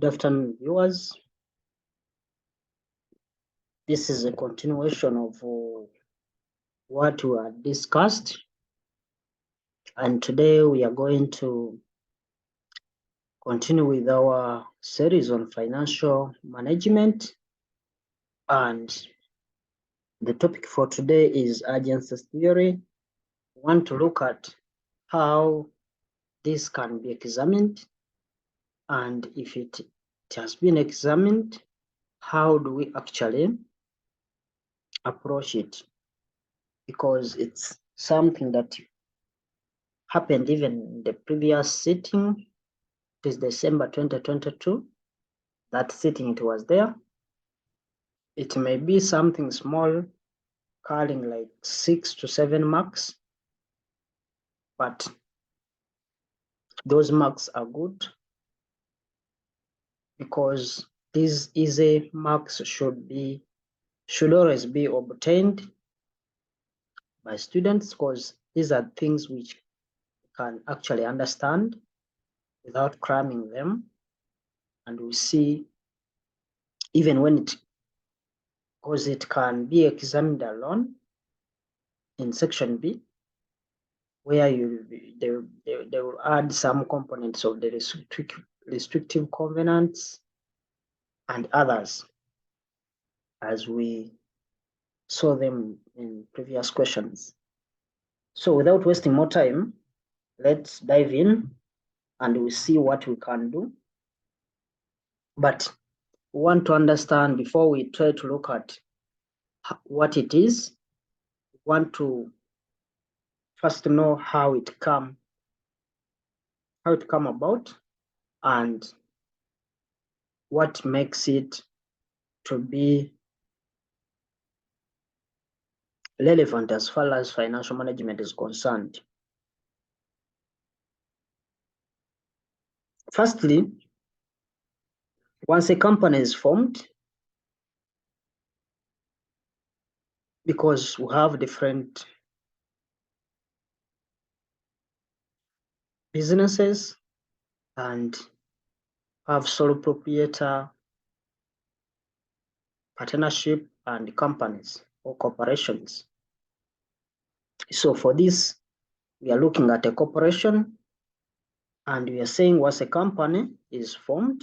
Good afternoon, viewers. This is a continuation of what we had discussed, and today we are going to continue with our series on financial management, and the topic for today is agency theory. We want to look at how this can be examined, and if it has been examined, how do we actually approach it, because it's something that happened even in the previous sitting. It is December 2022. That sitting, it was there. It may be something small, carrying like 6 to 7 marks, but those marks are good because these easy marks should always be obtained by students, because these are things which can actually understand without cramming them. And we see even when because it can be examined alone in section B, where they will add some components of the restrictive covenants and others, as we saw them in previous questions. So without wasting more time, let's dive in and we'll see what we can do. But we want to understand, before we try to look at what it is, we want to first know how it come about and what makes it to be relevant as far as financial management is concerned. Firstly, once a company is formed, because we have different businesses and have sole proprietor, partnership, and companies or corporations. So for this, we are looking at a corporation, and we are saying once a company is formed,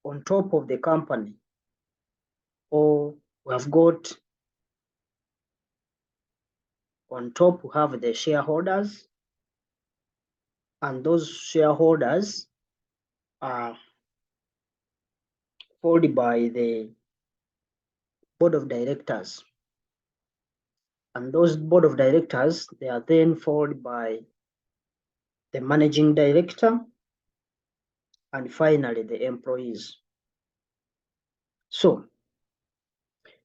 on top of the company, or we have got on top, we have the shareholders, and those shareholders are followed by the board of directors. And those board of directors, they are then followed by the managing director, and finally the employees. So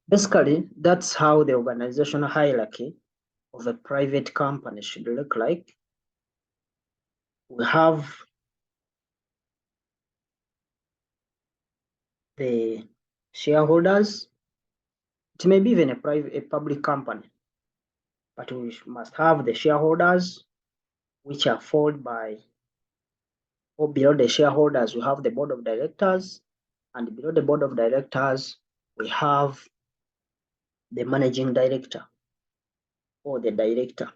basically, that's how the organizational hierarchy of a private company should look like. We have the shareholders. It may be even a public company, but we must have the shareholders, which are followed by, or below the shareholders, we have the board of directors, and below the board of directors, we have the managing director or the director,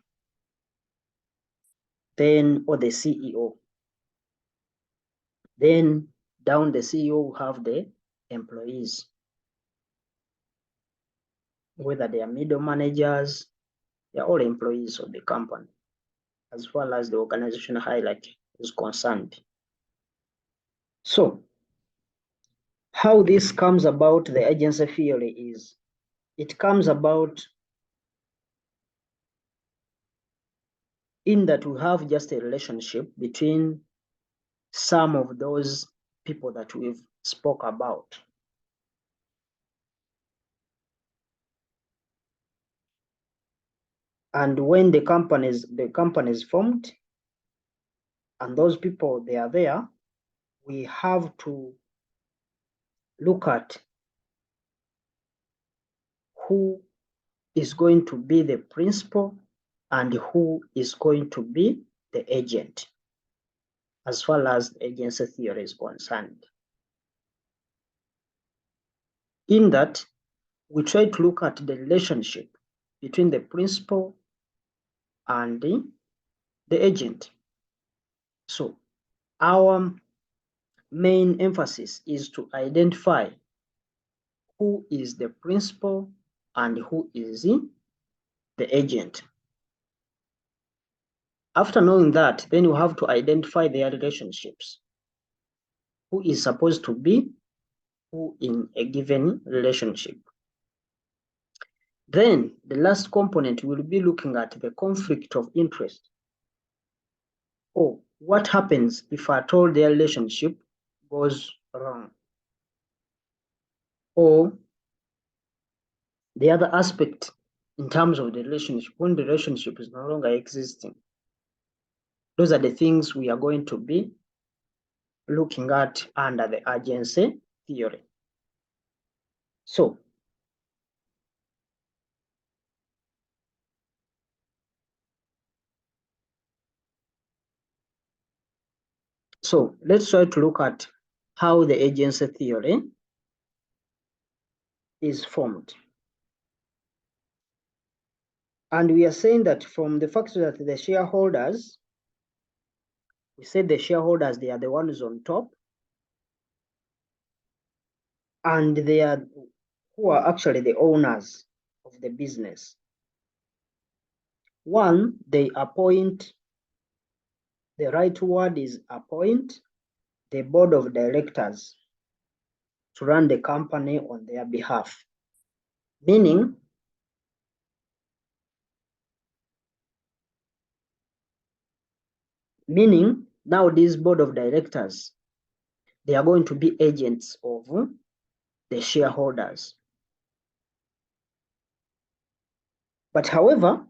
then, or the CEO. Then down the CEO, we have the employees, whether they are middle managers, they are all employees of the company, as well as the organizational hierarchy is concerned. So how this comes about, the agency theory, is it comes about in that we have just a relationship between some of those people that we've spoke about. And when the company is formed, and those people, they are there, we have to look at who is going to be the principal and who is going to be the agent. as far as the agency theory is concerned. In that, we try to look at the relationship between the principal and the agent. So our main emphasis is to identify who is the principal and who is the agent. After knowing that, then you have to identify their relationships. Who is supposed to be who in a given relationship. Then the last component will be looking at the conflict of interest. Or what happens if at all their relationship goes wrong? Or the other aspect in terms of the relationship, when the relationship is no longer existing. Those are the things we are going to be looking at under the agency theory. So let's try to look at how the agency theory is formed. And we are saying that from the fact that the shareholders, we said the shareholders, they are the ones on top, and they are who are actually the owners of the business. One, they appoint, the right word is appoint, the board of directors to run the company on their behalf. Meaning, now this board of directors, they are going to be agents of the shareholders. But however,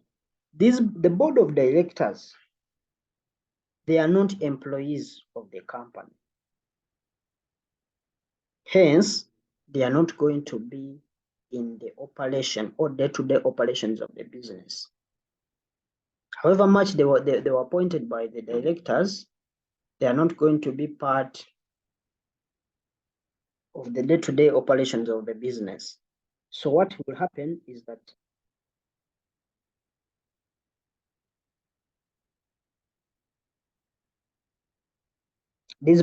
the board of directors, they are not employees of the company. Hence, they are not going to be in the operation or day-to-day operations of the business. However much they were appointed by the directors, they are not going to be part of the day-to-day operations of the business. So what will happen is that this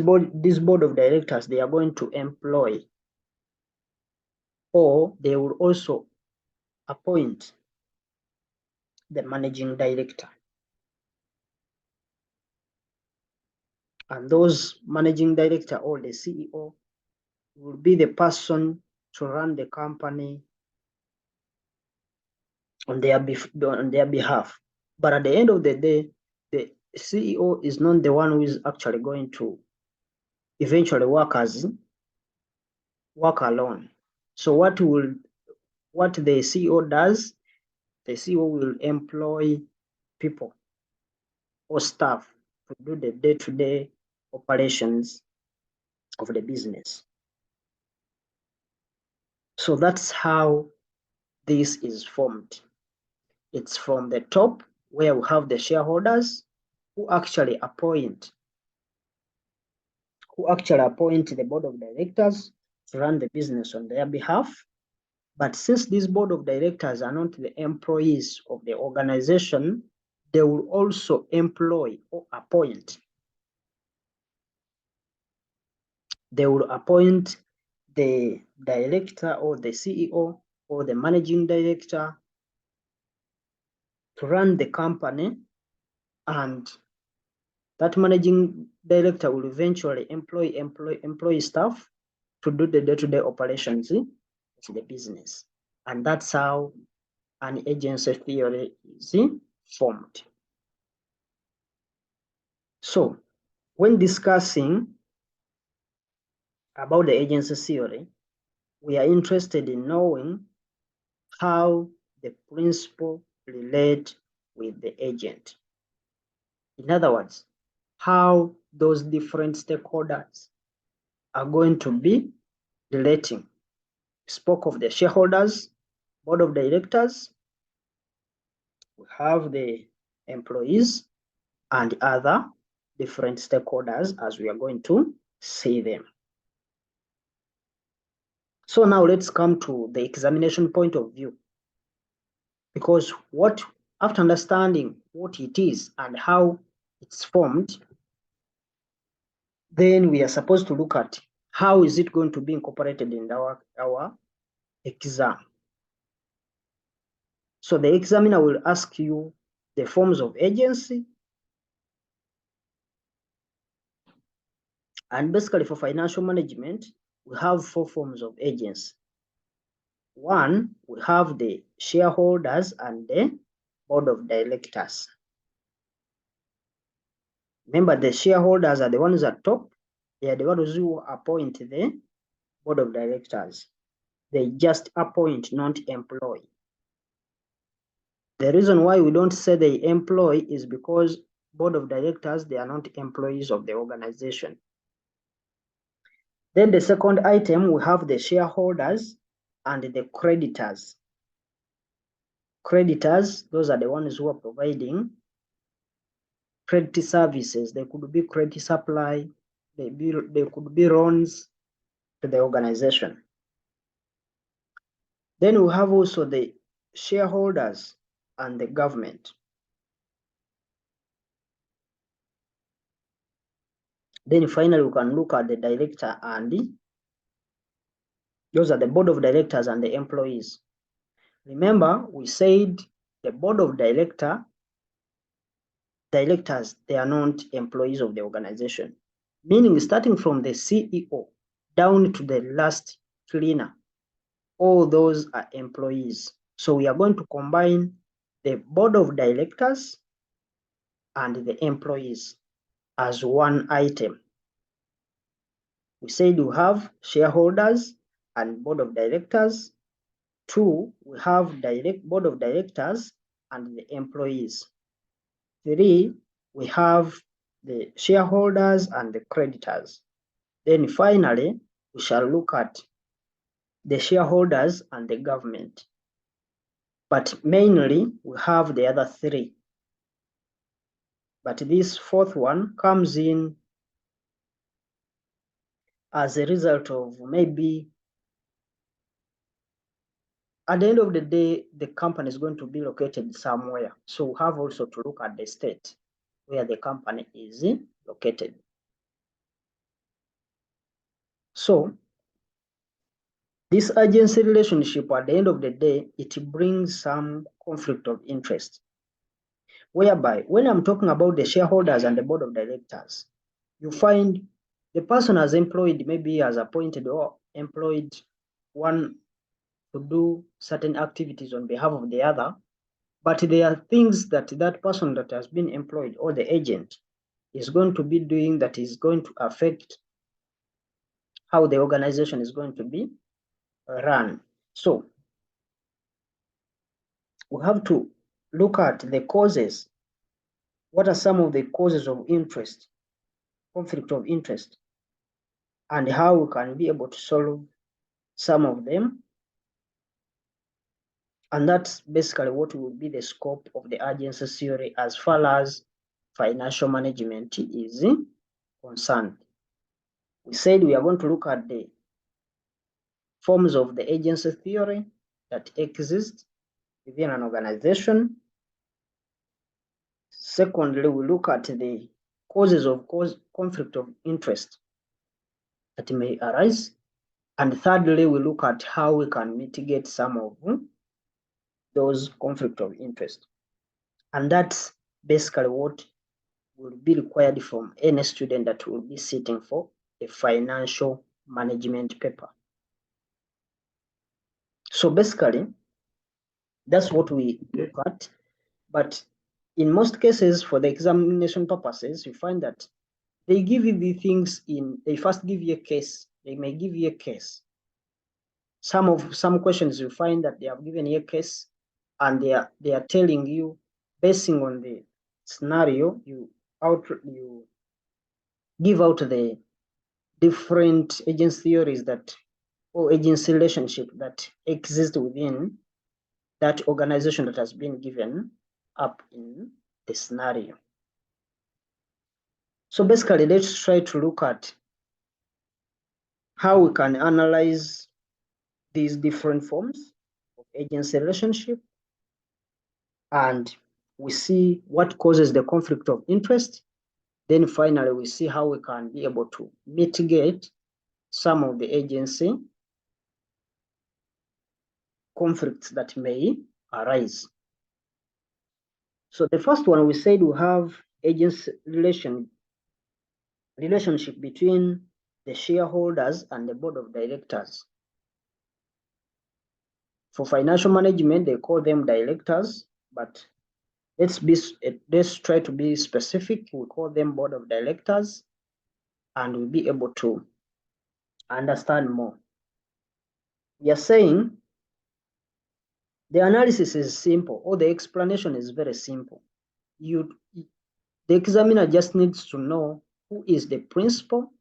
board of directors, they are going to employ, or they will also appoint the managing director. And those managing director or the CEO will be the person to run the company on their behalf. But at the end of the day, the CEO is not the one who is actually going to eventually work alone. So what the CEO does, the CEO will employ people or staff to do the day-to-day operations of the business. So that's how this is formed. It's from the top, where we have the shareholders who actually appoint the board of directors to run the business on their behalf. But since this board of directors are not the employees of the organization, they will also employ or appoint. They will appoint the director or the CEO or the managing director to run the company, and that managing director will eventually employ staff to do the day-to-day operations of the business. And that's how an agency theory is formed. So when discussing about the agency theory, we are interested in knowing how the principal relate with the agent. In other words, how those different stakeholders are going to be relating. We spoke of the shareholders, board of directors, we have the employees and other different stakeholders as we are going to see them. So now let's come to the examination point of view, because after understanding what it is and how it's formed, then we are supposed to look at how is it going to be incorporated in our exam. So the examiner will ask you the forms of agency, and basically for financial management, we have 4 forms of agency. One, we have the shareholders and the board of directors. Remember, the shareholders are the ones at top. They are the ones who appoint the board of directors. They just appoint, not employ. The reason why we don't say they employ is because board of directors, they are not employees of the organization. Then the second item, we have the shareholders and the creditors. Creditors, those are the ones who are providing credit services. They could be credit supply, they could be loans to the organization. Then we have also the shareholders and the government. Then finally, we can look at the director and those are the board of directors and the employees. Remember, we said the board of directors, they are not employees of the organization, meaning starting from the CEO down to the last cleaner, all those are employees. So we are going to combine the board of directors and the employees as one item. We said we have shareholders and board of directors. 2, we have board of directors and the employees. 3, we have the shareholders and the creditors. Then finally, we shall look at the shareholders and the government. But mainly, we have the other 3. But this 4th one comes in as a result of maybe at the end of the day, the company is going to be located somewhere. So we have also to look at the state where the company is located. So this agency relationship, at the end of the day, it brings some conflict of interest. Whereby, when I'm talking about the shareholders and the board of directors, you find the person has employed, maybe has appointed or employed one to do certain activities on behalf of the other, but there are things that that person that has been employed or the agent is going to be doing that is going to affect how the organization is going to be run. So we have to look at the causes. What are some of the causes of interest, conflict of interest, and how we can be able to solve some of them? And that's basically what will be the scope of the agency theory as far as financial management is concerned. We said we are going to look at the forms of the agency theory that exist within an organization. Secondly, we look at the causes of conflict of interest that may arise. And thirdly, we look at how we can mitigate some of those conflict of interest. And that's basically what will be required from any student that will be sitting for a financial management paper. So basically, that's what we look at. But in most cases, for the examination purposes, you find that they give you the things they first give you a case. They may give you a case. Some questions you find that they have given you a case and they are telling you, basing on the scenario, you give out the different agency theories or agency relationship that exist within that organization that has been given up in the scenario. So basically, let's try to look at how we can analyze these different forms of agency relationship, and we see what causes the conflict of interest. Then finally, we see how we can be able to mitigate some of the agency conflicts that may arise. So the first one, we said we have agency relationship between the shareholders and the board of directors. For financial management, they call them directors, but let's try to be specific. We call them board of directors, and we'll be able to understand more. We are saying the analysis is simple, or the explanation is very simple. The examiner just needs to know who is the principal,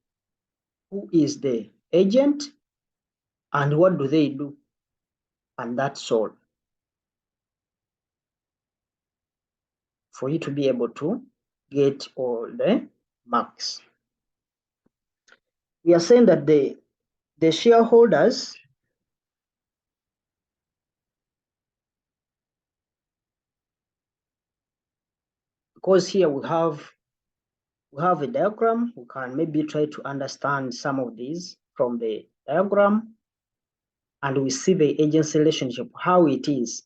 who is the agent, and what do they do, and that's all. For you to be able to get all the marks. We are saying that the shareholders, because here we have a diagram, we can maybe try to understand some of these from the diagram, and we see the agency relationship, how it is.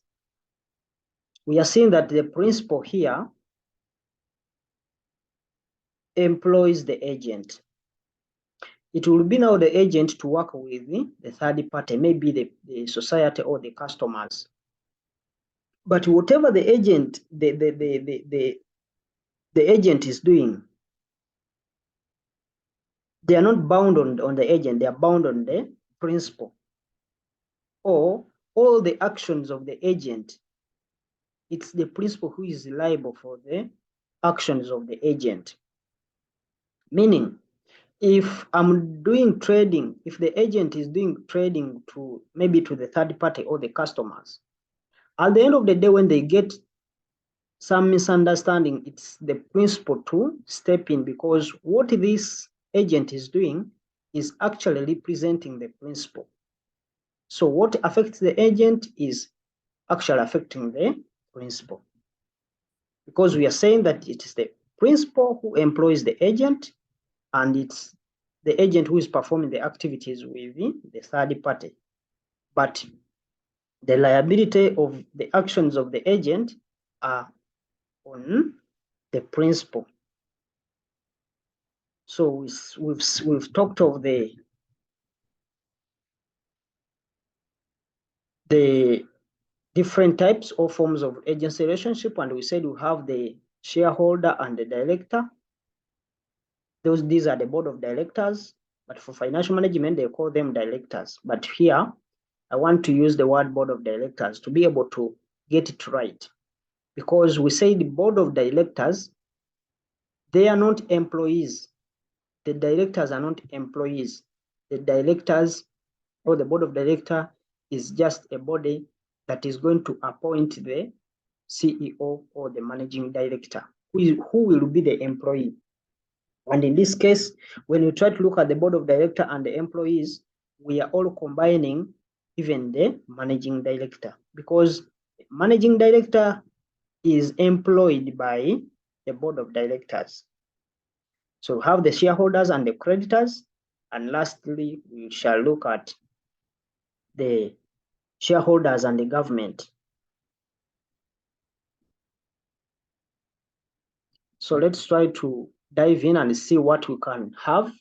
We are seeing that the principal here employs the agent. It will be now the agent to work with the third party, maybe the society or the customers. But whatever the agent, the agent is doing, they are not bound on the agent, they are bound on the principal. Or all the actions of the agent, it's the principal who is liable for the actions of the agent. Meaning, if I'm doing trading, if the agent is doing trading to maybe to the third party or the customers, at the end of the day, when they get some misunderstanding, it's the principal to step in, because what this agent is doing is actually representing the principal. So what affects the agent is actually affecting the principal, because we are saying that it is the principal who employs the agent, and it's the agent who is performing the activities with the third party. But the liability of the actions of the agent are on the principal. So we've talked of the different types or forms of agency relationship, and we said we have the shareholder and the director. These are the board of directors, but for financial management, they call them directors. But here, I want to use the word board of directors to be able to get it right, because we say the board of directors, they are not employees. The directors are not employees. The directors or the board of director is just a body that is going to appoint the CEO or the managing director, who will be the employee. And in this case, when you try to look at the board of director and the employees, we are all combining even the managing director, because the managing director is employed by the board of directors. So we have the shareholders and the creditors, and lastly, we shall look at the shareholders and the government. So let's try to dive in and see what we can have.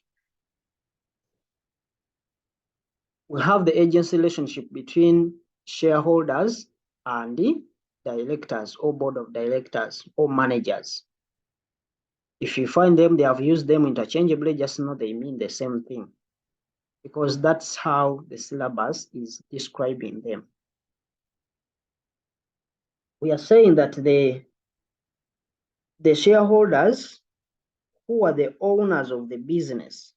We have the agency relationship between shareholders and the directors or board of directors or managers. If you find them, they have used them interchangeably, just know they mean the same thing, because that's how the syllabus is describing them. We are saying that the shareholders, who are the owners of the business,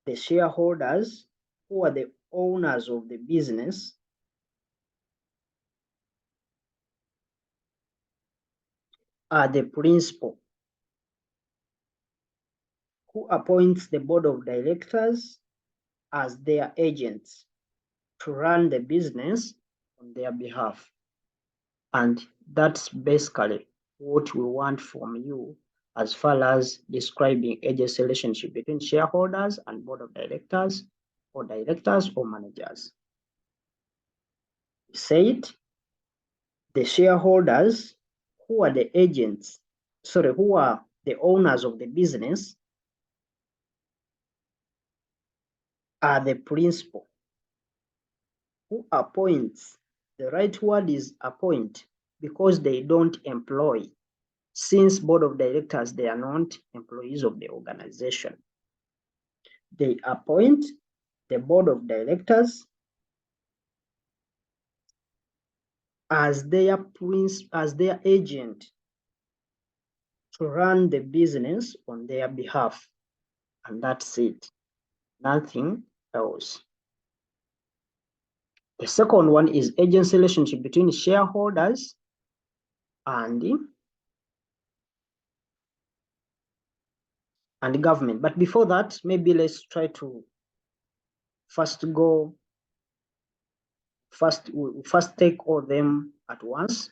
the shareholders who are the owners of the business are the principal. who appoints the board of directors as their agents to run the business on their behalf. And that's basically what we want from you as far as describing agency relationship between shareholders and board of directors or managers. We said the shareholders who are the agents, who are the owners of the business are the principal. Who appoints? The right word is appoint, because they don't employ. Since board of directors, they are not employees of the organization. They appoint the board of directors as their agent to run the business on their behalf. And that's it. Nothing else. The second one is agency relationship between shareholders and government. But before that, maybe let's try to first take all of them at once,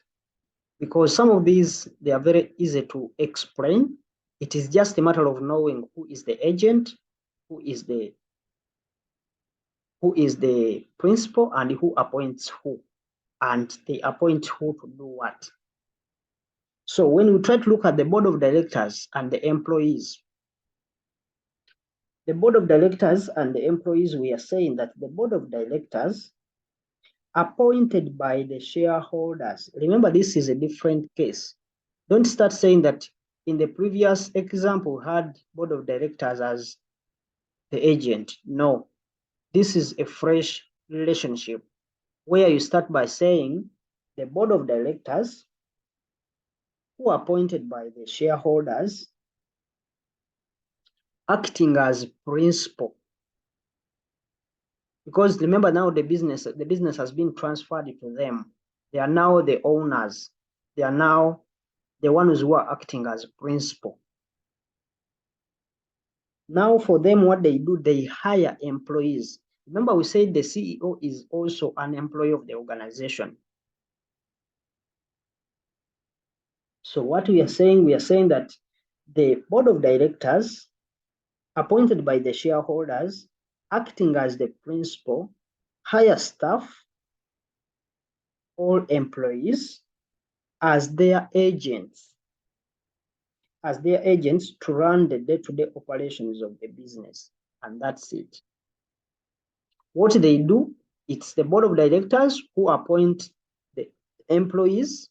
because some of these, they are very easy to explain. It is just a matter of knowing who is the agent, who is the principal, and who appoints who, and they appoint who to do what. So when we try to look at the board of directors and the employees, the board of directors and the employees, we are saying that the board of directors appointed by the shareholders. Remember, this is a different case. Don't start saying that in the previous example we had board of directors as the agent. No, this is a fresh relationship where you start by saying the board of directors who are appointed by the shareholders acting as principal. Because remember, now the business has been transferred to them. They are now the owners. They are now the ones who are acting as principal. Now for them, what they do, they hire employees. Remember, we said the CEO is also an employee of the organization. So what we are saying that the board of directors appointed by the shareholders acting as the principal hire staff or employees as their agents to run the day-to-day operations of the business. And that's it. What they do, it's the board of directors who appoint the employees,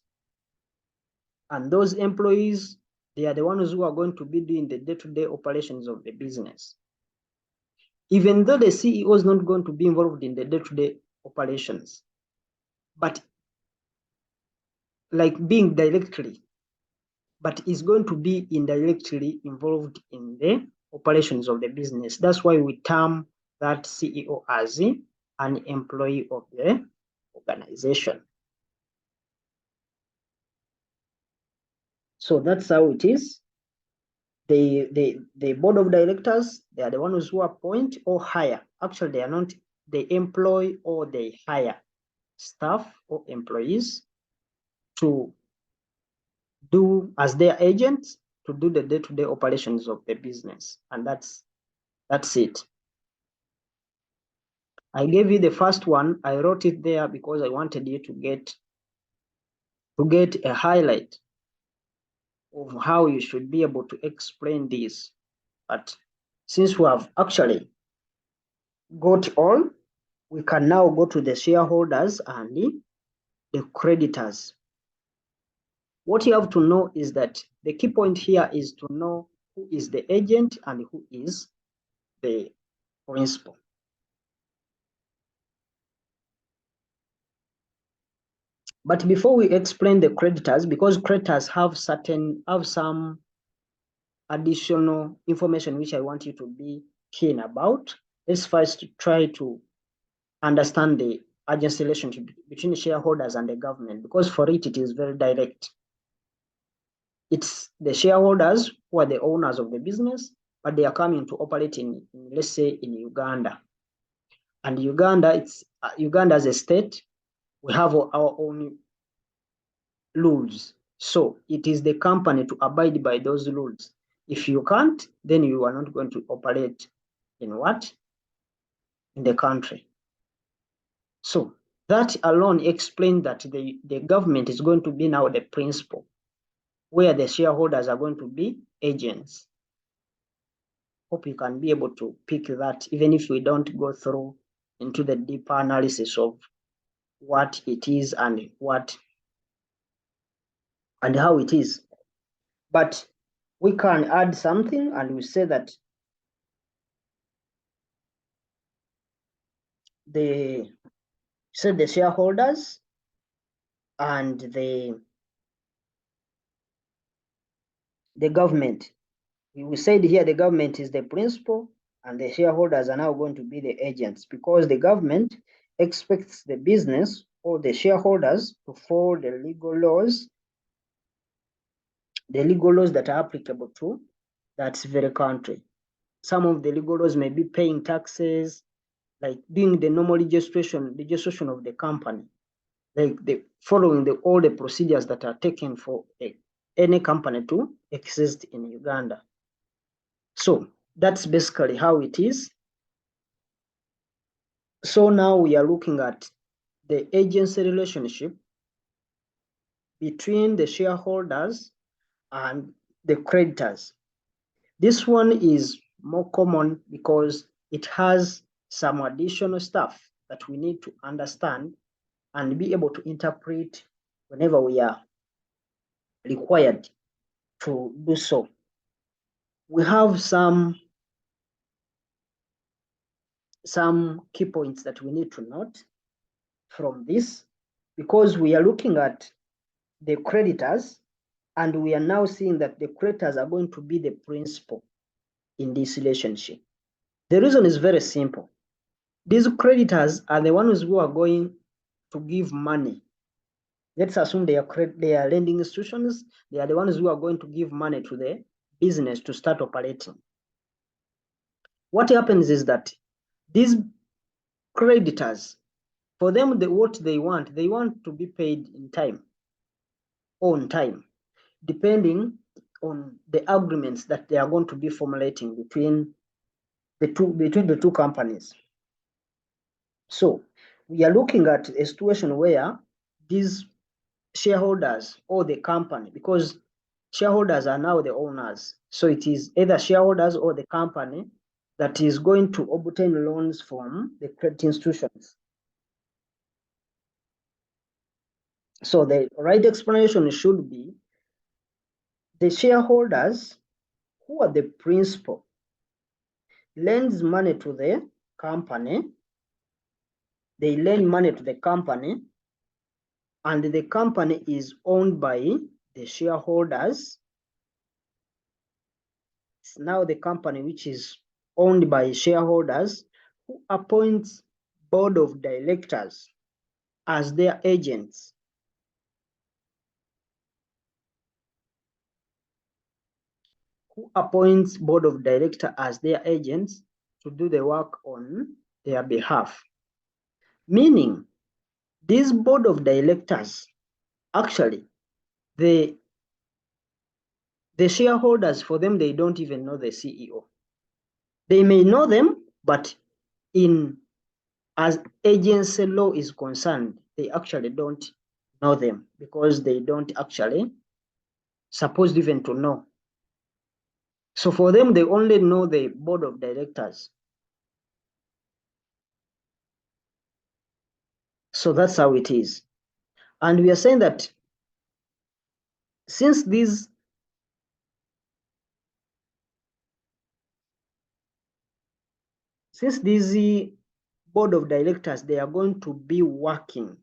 and those employees, they are the ones who are going to be doing the day-to-day operations of the business. Even though the CEO is not going to be involved in the day-to-day operations, but like being directly, but is going to be indirectly involved in the operations of the business. That's why we term that CEO as an employee of the organization. So that's how it is. The board of directors, they are the ones who appoint or hire. Actually, they are not, they employ or they hire staff or employees to do as their agents to do the day-to-day operations of the business. And that's it. I gave you the first one. I wrote it there because I wanted you to get a highlight of how you should be able to explain this. But since we have actually got all, we can now go to the shareholders and the creditors. What you have to know is that the key point here is to know who is the agent and who is the principal. But before we explain the creditors, because creditors have some additional information which I want you to be keen about, let's first try to understand the agency relationship between shareholders and the government, because for it is very direct. It's the shareholders who are the owners of the business, but they are coming to operate in let's say, in Uganda. And Uganda, it's Uganda as a state, we have our own rules. So it is the company to abide by those rules. If you can't, then you are not going to operate in what? In the country. So that alone explains that the government is going to be now the principal, where the shareholders are going to be agents. Hope you can be able to pick that, even if we don't go through into the deeper analysis of what it is and how it is. But we can add something, and we say that the shareholders and the government. We said here the government is the principal and the shareholders are now going to be the agents, because the government expects the business or the shareholders to follow the legal laws that are applicable to that very country. Some of the legal laws may be paying taxes, like doing the normal registration of the company, like following all the procedures that are taken for any company to exist in Uganda. So that's basically how it is. So now we are looking at the agency relationship between the shareholders and the creditors. This one is more common because it has some additional stuff that we need to understand and be able to interpret whenever we are required to do so. We have some key points that we need to note from this, because we are looking at the creditors and we are now seeing that the creditors are going to be the principal in this relationship. The reason is very simple. These creditors are the ones who are going to give money. Let's assume they are lending institutions. They are the ones who are going to give money to the business to start operating. What happens is that these creditors, for them, what they want to be paid in time, on time, depending on the agreements that they are going to be formulating between the two companies. So we are looking at a situation where these shareholders or the company, because shareholders are now the owners, so it is either shareholders or the company that is going to obtain loans from the credit institutions. So the right explanation should be the shareholders, who are the principal, lends money to the company. They lend money to the company, and the company is owned by the shareholders. It's now the company which is owned by shareholders, who appoints board of directors as their agents. Who appoints board of directors as their agents to do the work on their behalf. Meaning, this board of directors, actually, the shareholders, for them, they don't even know the CEO. They may know them, but as agency law is concerned, they actually don't know them, because they don't actually supposed even to know. So for them, they only know the board of directors. So that's how it is. And we are saying that since these board of directors, they are going to be working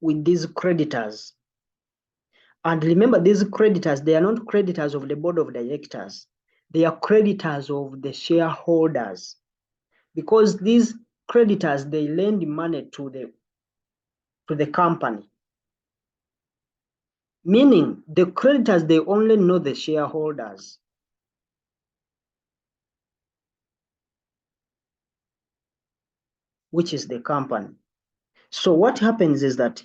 with these creditors. And remember, these creditors, they are not creditors of the board of directors. They are creditors of the shareholders, because these creditors, they lend money to the company. meaning the creditors, they only know the shareholders. Which is the company. So what happens is that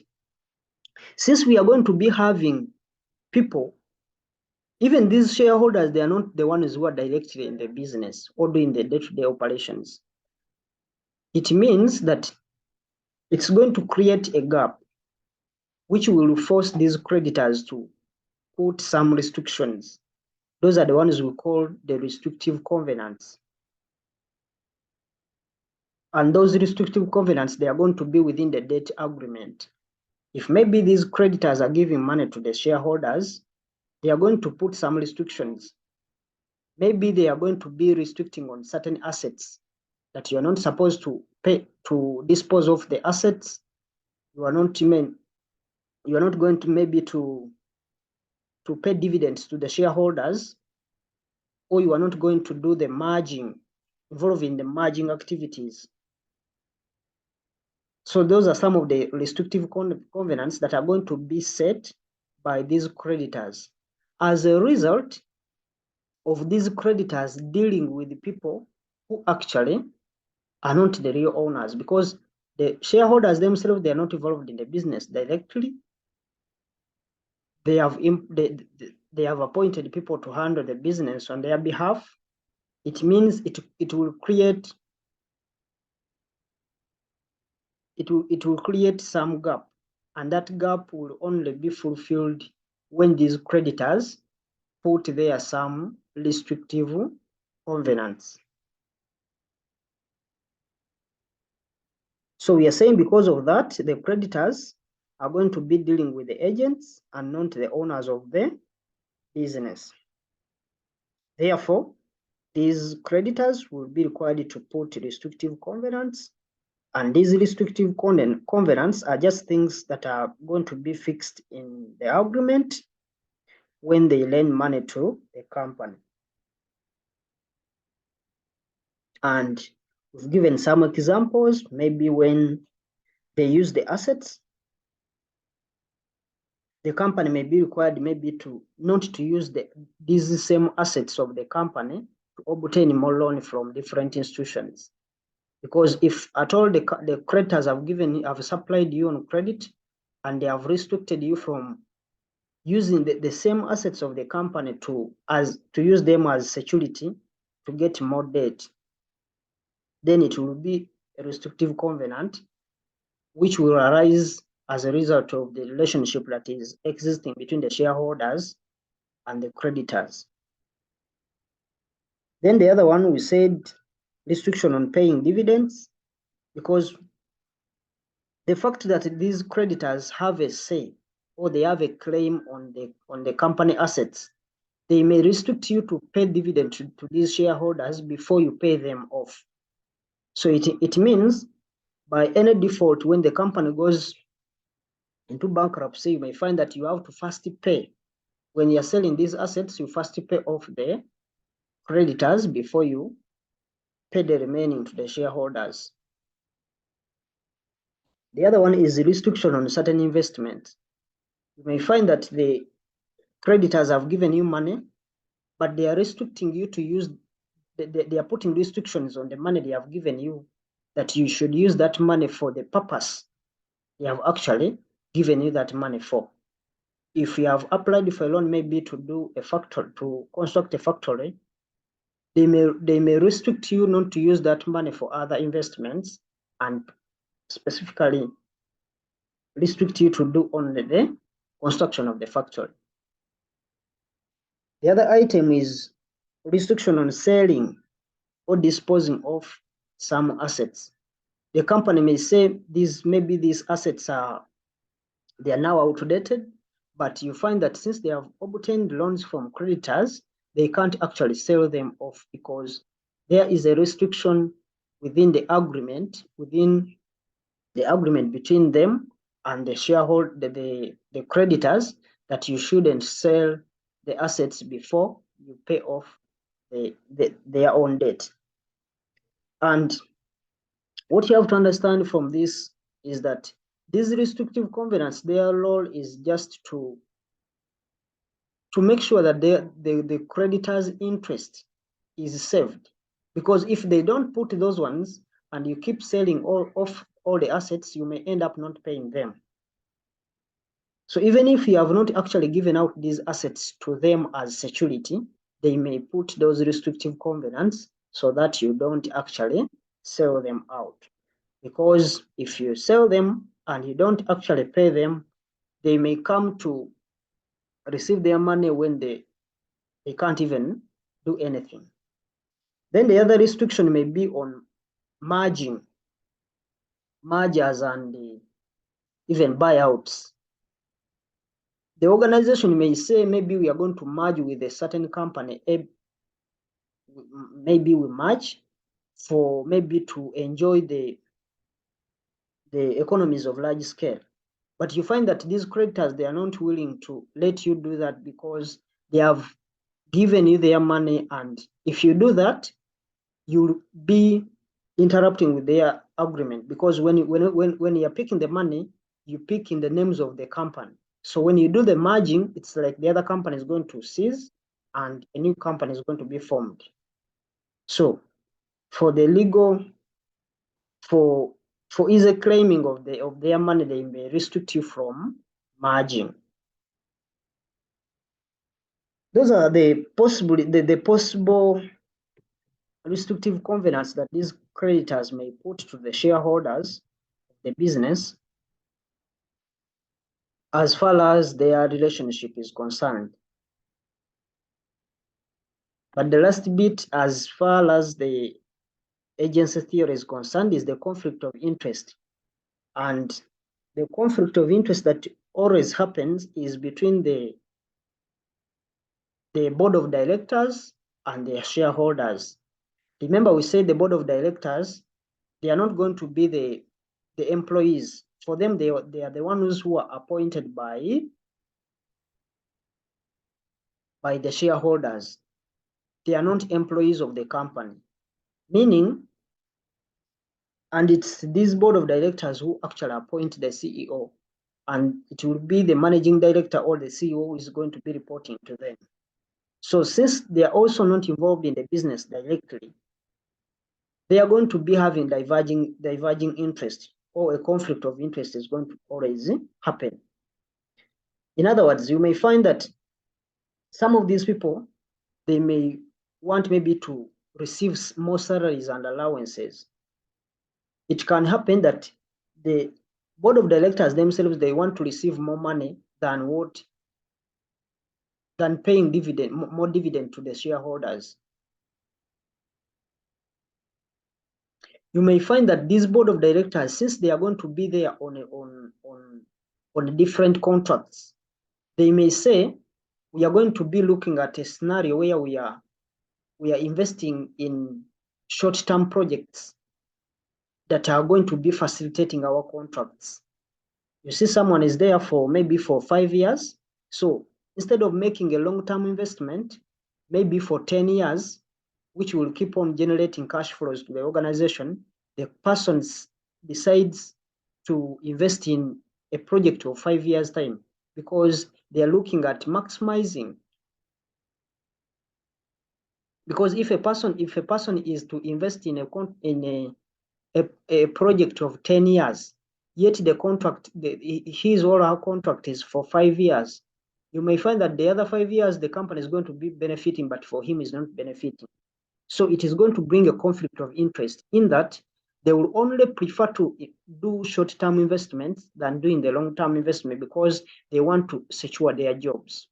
since we are going to be having people, even these shareholders, they are not the ones who are directly in the business or doing the day-to-day operations. It means that it's going to create a gap which will force these creditors to put some restrictions. Those are the ones we call the restrictive covenants. And those restrictive covenants, they are going to be within the debt agreement. If maybe these creditors are giving money to the shareholders, they are going to put some restrictions. Maybe they are going to be restricting on certain assets that you are not supposed to pay to dispose of the assets. You are not going to maybe to pay dividends to the shareholders, or you are not going to do the merging, involving the merging activities. So those are some of the restrictive covenants that are going to be set by these creditors. As a result of these creditors dealing with people who actually are not the real owners, because the shareholders themselves, they are not involved in the business directly. They have appointed people to handle the business on their behalf. It means it will create some gap, and that gap will only be fulfilled when these creditors put there some restrictive covenants. So we are saying because of that, the creditors are going to be dealing with the agents and not the owners of the business. Therefore, these creditors will be required to put restrictive covenants, and these restrictive covenants are just things that are going to be fixed in the agreement when they lend money to a company. And we've given some examples, maybe when they use the assets, the company may be required maybe to not to use these same assets of the company to obtain more loan from different institutions. Because if at all the creditors have supplied you on credit and they have restricted you from using the same assets of the company to use them as security to get more debt, then it will be a restrictive covenant which will arise as a result of the relationship that is existing between the shareholders and the creditors. Then the other one, we said restriction on paying dividends, because the fact that these creditors have a say or they have a claim on the company assets, they may restrict you to pay dividend to these shareholders before you pay them off. So it means by any default, when the company goes into bankruptcy, you may find that you have to first pay. When you're selling these assets, you first pay off the creditors before you pay the remaining to the shareholders. The other one is the restriction on certain investments. You may find that the creditors have given you money, but they are restricting you to use, they are putting restrictions on the money they have given you, that you should use that money for the purpose they have actually given you that money for. If you have applied for a loan, maybe to do a factory, to construct a factory, they may restrict you not to use that money for other investments, and specifically restrict you to do only the construction of the factory. The other item is restriction on selling or disposing of some assets. The company may say maybe these assets they are now outdated, but you find that since they have obtained loans from creditors, they can't actually sell them off because there is a restriction within the agreement between them and the shareholder, the creditors, that you shouldn't sell the assets before you pay off their own debt. And what you have to understand from this is that these restrictive covenants, their role is just to to make sure that the creditor's interest is saved. Because if they don't put those ones and you keep selling off all the assets, you may end up not paying them. So even if you have not actually given out these assets to them as security, they may put those restrictive covenants so that you don't actually sell them out. Because if you sell them and you don't actually pay them, they may come to receive their money when they can't even do anything. Then the other restriction may be on mergers and even buyouts. The organization may say, maybe we are going to merge with a certain company. Maybe we merge for maybe to enjoy the economies of large scale. But you find that these creditors, they are not willing to let you do that because they have given you their money. And if you do that, you'll be interrupting with their agreement, because when you're picking the money, you pick in the names of the company. So when you do the merging, it's like the other company is going to cease and a new company is going to be formed. So for the legal, for easy claiming of their money, they may restrict you from merging. Those are the possible restrictive covenants that these creditors may put to the shareholders of the business as far as their relationship is concerned. But the last bit, as far as the agency theory is concerned, is the conflict of interest. And the conflict of interest that always happens is between the board of directors and their shareholders. Remember, we said the board of directors, they are not going to be the employees. For them, they are the ones who are appointed by the shareholders. They are not employees of the company. Meaning, and it's this board of directors who actually appoint the CEO, and it will be the managing director or the CEO who is going to be reporting to them. So since they are also not involved in the business directly, they are going to be having diverging interest, or a conflict of interest is going to always happen. In other words, you may find that some of these people, they may want maybe to receive more salaries and allowances. It can happen that the board of directors themselves, they want to receive more money than paying more dividend to the shareholders. You may find that this board of directors, since they are going to be there on different contracts, they may say, we are going to be looking at a scenario where we are investing in short-term projects that are going to be facilitating our contracts. You see, someone is there for maybe for 5 years. So instead of making a long-term investment, maybe for 10 years, which will keep on generating cash flows to the organization, the person decides to invest in a project of 5 years' time, because they are looking at maximizing. Because if a person is to invest in a project of 10 years, yet the contract, his or her contract is for 5 years, you may find that the other 5 years the company is going to be benefiting, but for him is not benefiting. So it is going to bring a conflict of interest, in that they will only prefer to do short-term investments than doing the long-term investment, because they want to secure their jobs.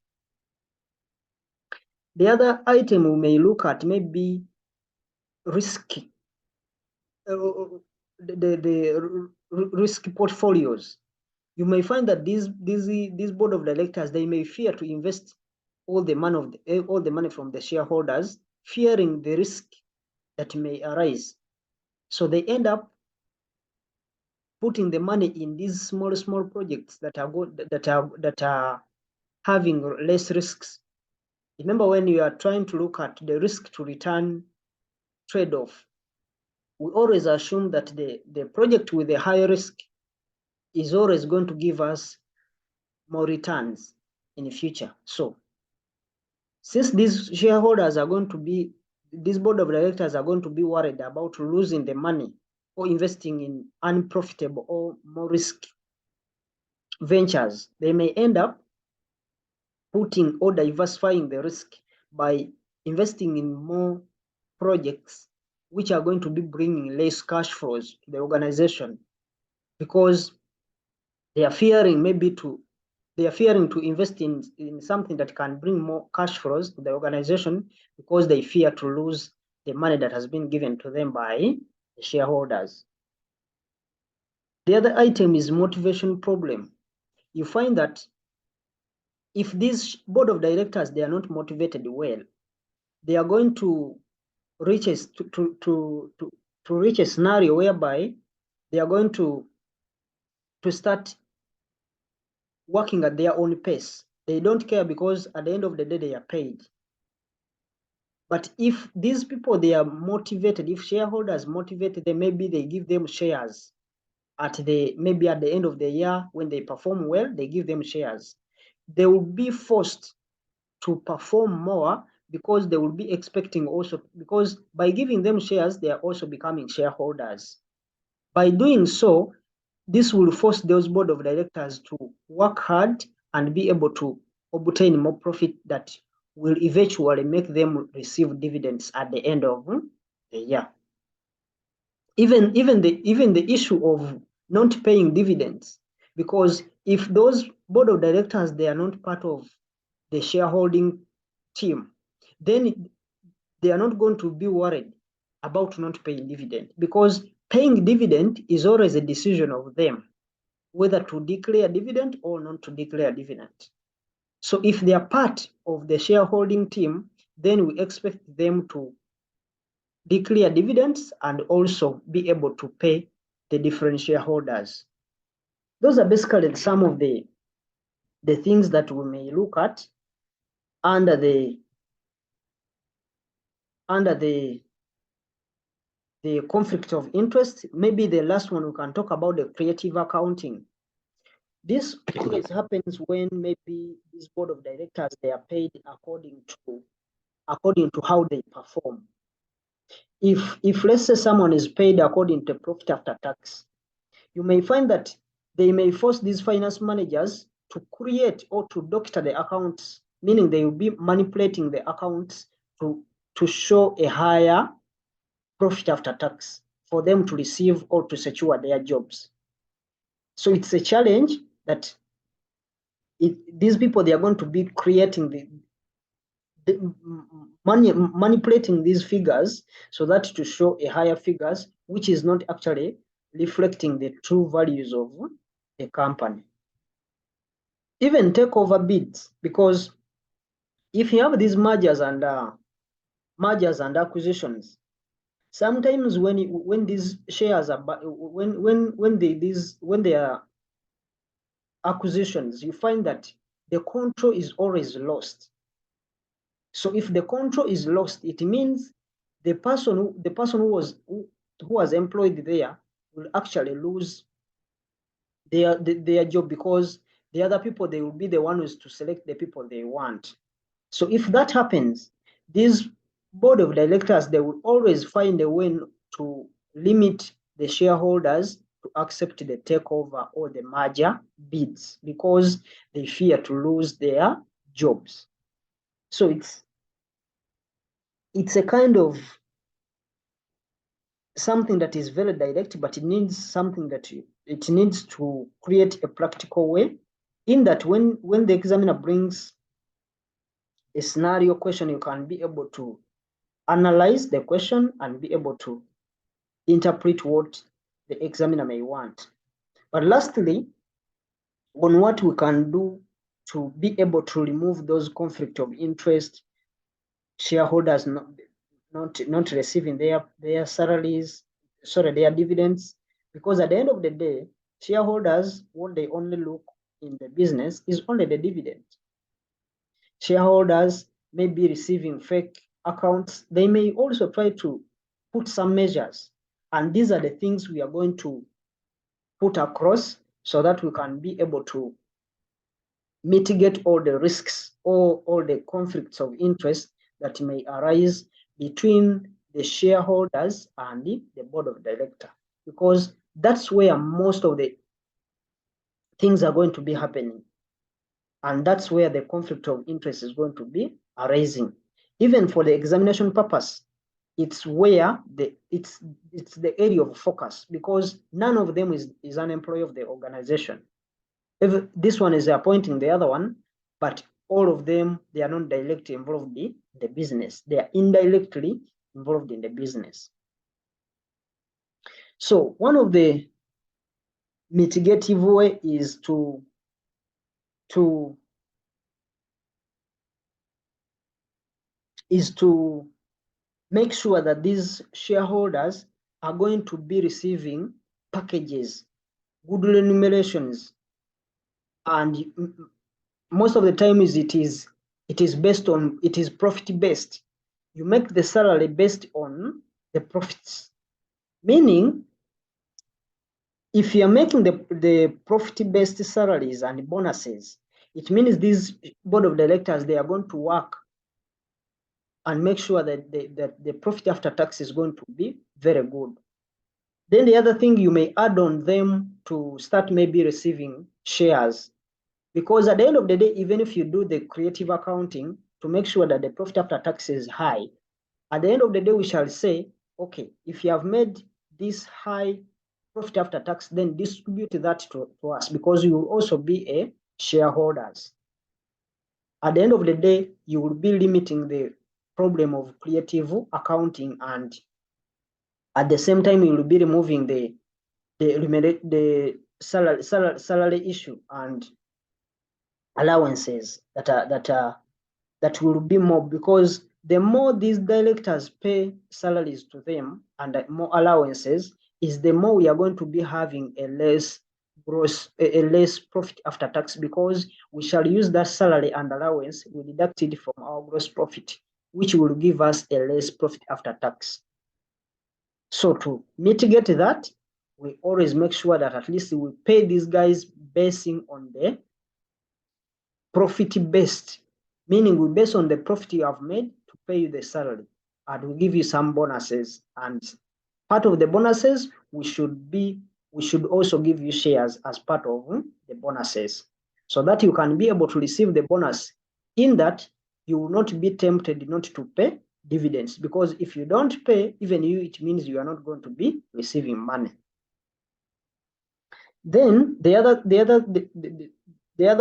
The other item we may look at may be risk, the risk portfolios. You may find that these board of directors, they may fear to invest all the money from the shareholders, fearing the risk that may arise. So they end up putting the money in these small projects that are having less risks. Remember, when you are trying to look at the risk to return trade-off, we always assume that the project with a high risk is always going to give us more returns in the future. So Since these shareholders are going to be, this board of directors are going to be worried about losing the money or investing in unprofitable or more risky ventures, they may end up putting or diversifying the risk by investing in more projects which are going to be bringing less cash flows to the organization, because they are fearing to invest in something that can bring more cash flows to the organization, because they fear to lose the money that has been given to them by the shareholders. The other item is motivation problem. You find that if this board of directors, they are not motivated well, they are going to reach a scenario whereby they are going to start working at their own pace. They don't care, because at the end of the day, they are paid. But if these people, they are motivated, if shareholders motivated them, maybe they give them shares maybe at the end of the year when they perform well, they give them shares. They will be forced to perform more, because they will be expecting also, because by giving them shares, they are also becoming shareholders. By doing so, this will force those board of directors to work hard and be able to obtain more profit that will eventually make them receive dividends at the end of the year. Even the issue of not paying dividends, because if those board of directors, they are not part of the shareholding team, then they are not going to be worried about not paying dividend, because paying dividend is always a decision of them, whether to declare dividend or not to declare dividend. So if they are part of the shareholding team, then we expect them to declare dividends and also be able to pay the different shareholders. Those are basically some of the things that we may look at under the conflict of interest. Maybe the last one, we can talk about the creative accounting. This always happens when maybe this board of directors, they are paid according to how they perform. If let's say someone is paid according to profit after tax, you may find that they may force these finance managers to create or to doctor the accounts, meaning they will be manipulating the accounts to show a higher profit after tax for them to receive or to secure their jobs. So it's a challenge that these people, they are going to be creating manipulating these figures so that to show a higher figures, which is not actually reflecting the true values of the company. Even takeover bids, because if you have these mergers and acquisitions, sometimes when these shares are when they are acquisitions, you find that the control is always lost. So if the control is lost, it means the person who was employed there will actually lose their job, because the other people, they will be the ones to select the people they want. So if that happens, this board of directors, they will always find a way to limit the shareholders to accept the takeover or the merger bids, because they fear to lose their jobs. So it's a kind of something that is very direct, but it needs something that it needs to create a practical way, in that when the examiner brings a scenario question, you can be able to analyze the question and be able to interpret what the examiner may want. But lastly, on what we can do to be able to remove those conflict of interest, shareholders not receiving their salaries, their dividends, because at the end of the day, shareholders, what they only look in the business is only the dividend. Shareholders may be receiving fake accounts. They may also try to put some measures, and these are the things we are going to put across so that we can be able to mitigate all the risks or all the conflicts of interest that may arise between the shareholders and the board of directors, because that's where most of the things are going to be happening. And that's where the conflict of interest is going to be arising. Even for the examination purpose, it's where it's the area of focus, because none of them is an employee of the organization. If this one is appointing the other one, but all of them, they are not directly involved in the business. They are indirectly involved in the business. So one of the mitigative way is to make sure that these shareholders are going to be receiving packages, good remunerations, and most of the time it is profit based. You make the salary based on the profits, meaning if you are making the profit based salaries and bonuses, it means these board of directors, they are going to work and make sure that the profit after tax is going to be very good. Then the other thing, you may add on them to start maybe receiving shares, because at the end of the day, even if you do the creative accounting to make sure that the profit after tax is high, at the end of the day, we shall say, okay, if you have made this high profit after tax, then distribute that to us, because you will also be a shareholders. At the end of the day, you will be limiting the problem of creative accounting, and at the same time, you will be removing the salary issue and allowances that will be more, because the more these directors pay salaries to them and more allowances, is the more we are going to be having a less profit after tax, because we shall use that salary and allowance, we deduct it from our gross profit, which will give us a less profit after tax. So to mitigate that, we always make sure that at least we pay these guys basing on the profit based, meaning we base on the profit you have made to pay you the salary, and we give you some bonuses, and part of the bonuses we should also give you shares as part of the bonuses, so that you can be able to receive the bonus, in that you will not be tempted not to pay dividends, because if you don't pay, even you, it means you are not going to be receiving money. Then the other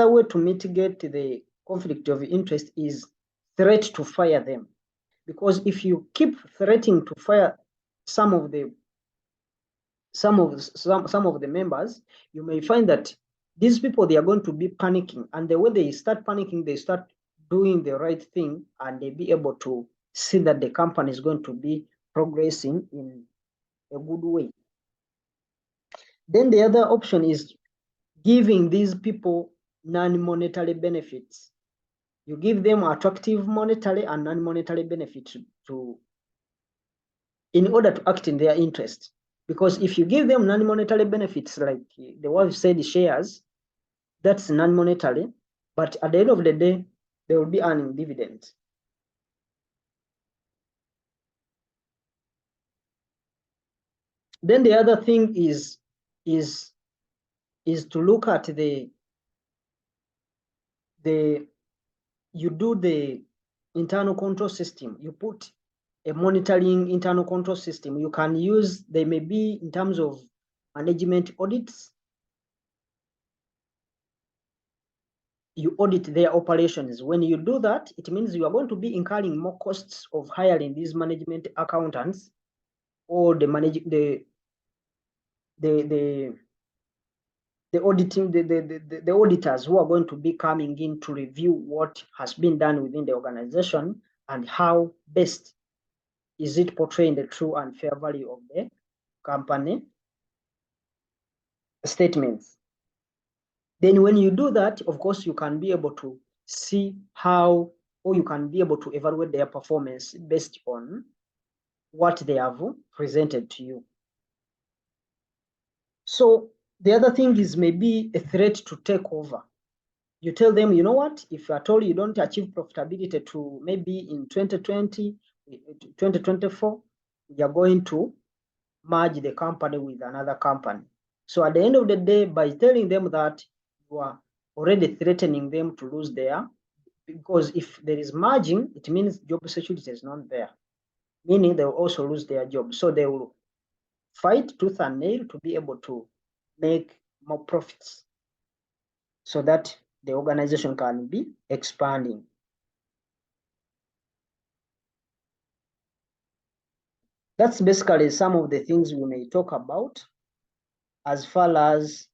way to mitigate the conflict of interest is threat to fire them, because if you keep threatening to fire some of the members, you may find that these people, they are going to be panicking, and the way they start panicking, they start doing the right thing, and they be able to see that the company is going to be progressing in a good way. Then the other option is giving these people non-monetary benefits. You give them attractive monetary and non-monetary benefits in order to act in their interest. Because if you give them non-monetary benefits, like the wife said, shares, that's non-monetary, but at the end of the day, they will be earning dividends. Then the other thing is to look at you do the internal control system. You put a monitoring internal control system. You can use, they may be in terms of management audits. You audit their operations. When you do that, it means you are going to be incurring more costs of hiring these management accountants, or the auditing, the auditors who are going to be coming in to review what has been done within the organization, and how best is it portraying the true and fair value of the company statements. Then when you do that, of course, you can be able to see how, or you can be able to evaluate their performance based on what they have presented to you. So the other thing is maybe a threat to take over. you tell them, you know what, if at all you don't achieve profitability to maybe in 2020, 2024, we are going to merge the company with another company. So at the end of the day, by telling them that, you are already threatening them to lose their, because if there is merging, it means job security is not there, meaning they will also lose their job. So they will fight tooth and nail to be able to make more profits so that the organization can be expanding. That's basically some of the things we may talk about as far as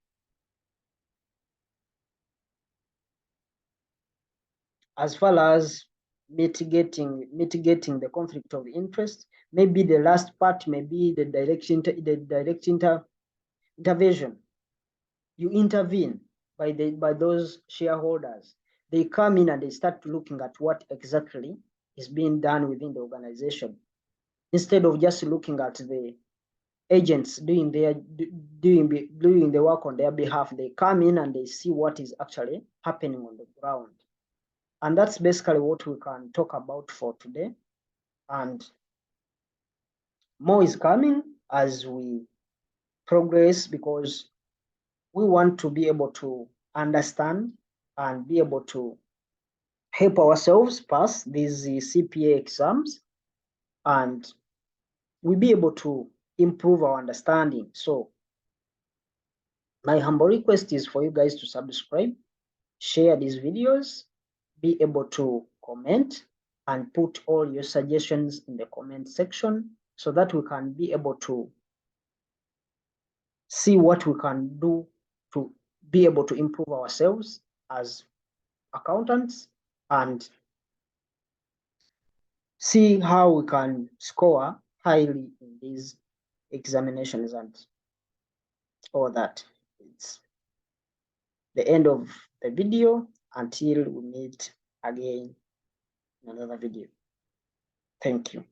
mitigating the conflict of interest. Maybe the last part may be the direct intervention. You intervene by those shareholders. They come in and they start looking at what exactly is being done within the organization, instead of just looking at the agents doing the work on their behalf. They come in and they see what is actually happening on the ground. And that's basically what we can talk about for today. And more is coming as we progress, because we want to be able to understand and be able to help ourselves pass these CPA exams, and we'll be able to improve our understanding. So my humble request is for you guys to subscribe, share these videos, be able to comment and put all your suggestions in the comment section, so that we can be able to see what we can do to be able to improve ourselves as accountants, and see how we can score highly in these examinations and all that. It's the end of the video. Until we meet again in another video. Thank you.